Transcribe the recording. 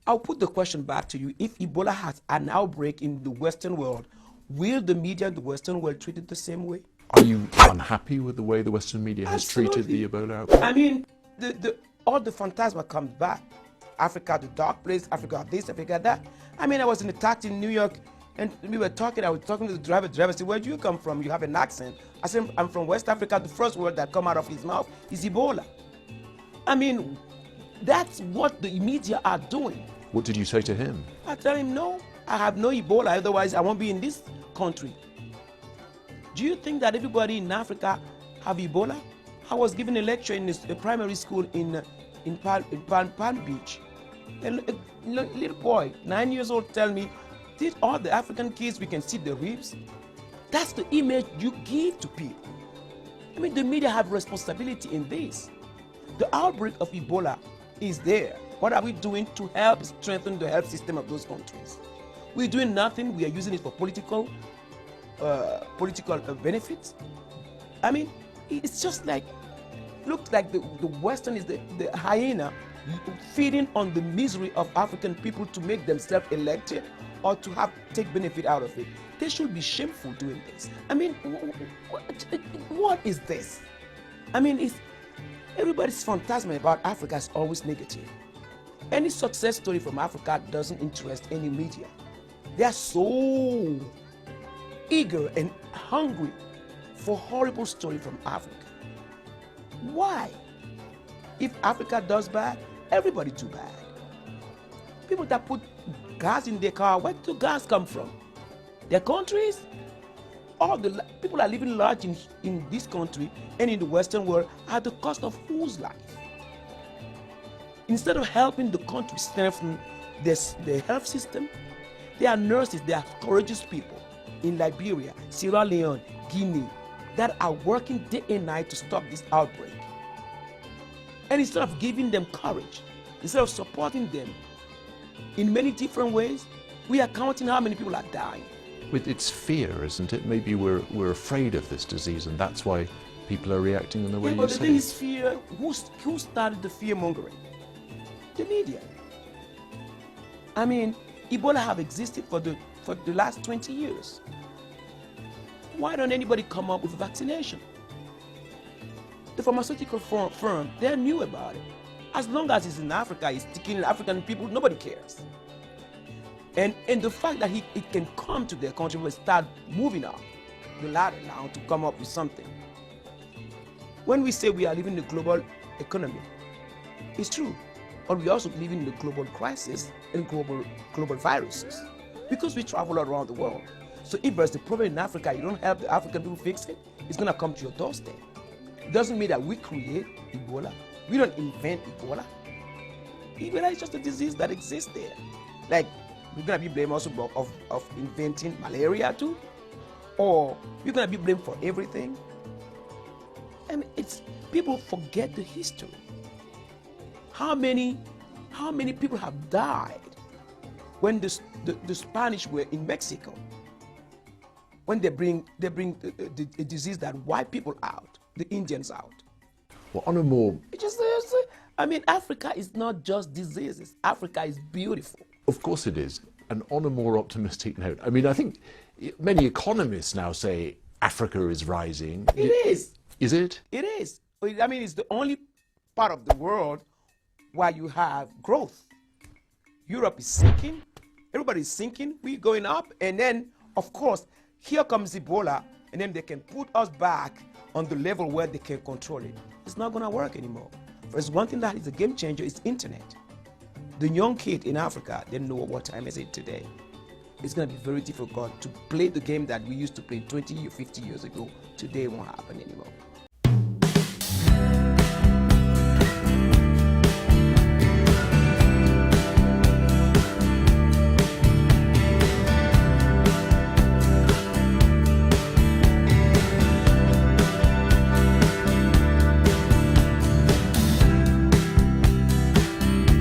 I'll put the question back to you. If Ebola has an outbreak in the Western world, will the media in the Western world treat it the same way? Are you unhappy with the way the Western media has treated the Ebola outbreak? I mean, all the phantasma comes back. Africa, the dark place, Africa this, Africa that. I mean, I was in a taxi in New York, and we were talking, I was talking to the driver. The driver said, where do you come from? You have an accent. I said, I'm from West Africa. The first word that come out of his mouth is Ebola. I mean, that's what the media are doing. What did you say to him? I tell him, no, I have no Ebola, otherwise I won't be in this country. Do you think that everybody in Africa have Ebola? I was giving a lecture in a primary school in Palm Beach. A little boy, 9 years old, tell me, did all the African kids, we can see the ribs? That's the image you give to people. I mean, the media have responsibility in this. The outbreak of Ebola is there. What are we doing to help strengthen the health system of those countries? We're doing nothing. We are using it for political benefits. I mean, it's just like, looks like the Western is the hyena feeding on the misery of African people to make themselves elected or to take benefit out of it. They should be shameful doing this. I mean, what is this? I mean, everybody's phantasm about Africa is always negative. Any success story from Africa doesn't interest any media. They are so eager and hungry for horrible story from Africa. Why? If Africa does bad, everybody do bad. People that put gas in their car, where do gas come from? Their countries? All the people are living large in this country and in the Western world at the cost of whose life? Instead of helping the country strengthen their health system, there are nurses, there are courageous people in Liberia, Sierra Leone, Guinea, that are working day and night to stop this outbreak. And instead of giving them courage, instead of supporting them in many different ways, we are counting how many people are dying. It's fear, isn't it? Maybe we're afraid of this disease, and that's why people are reacting in the way you say. But the thing is, fear. Who started the fear mongering? The media. I mean, Ebola have existed for the last 20 years. Why don't anybody come up with a vaccination? The pharmaceutical firm, they knew about it. As long as it's in Africa, it's taking African people, nobody cares. And the fact that it can come to their country will start moving up the ladder now to come up with something. When we say we are living in a global economy, it's true. But we also live in the global crisis and global viruses because we travel around the world. So if there's a problem in Africa, you don't help the African people fix it, it's going to come to your doorstep. It doesn't mean that we create Ebola. We don't invent Ebola. Ebola is just a disease that exists there. Like, we're going to be blamed also of inventing malaria too? Or we're going to be blamed for everything? I mean, people forget the history. How many people have died when the Spanish were in Mexico? When they bring a disease that wiped people out, the Indians out. Well, on a more... I mean, Africa is not just diseases. Africa is beautiful. Of course it is. And on a more optimistic note, I mean, I think many economists now say Africa is rising. It is. Is it? It is. I mean, it's the only part of the world where you have growth. Europe is sinking, everybody's sinking, we're going up, and then, of course, here comes Ebola, and then they can put us back on the level where they can control it. It's not going to work anymore. There's one thing that is a game changer, is internet. The young kid in Africa, they know what time is it today. It's going to be very difficult to play the game that we used to play 20 or 50 years ago. Today it won't happen anymore.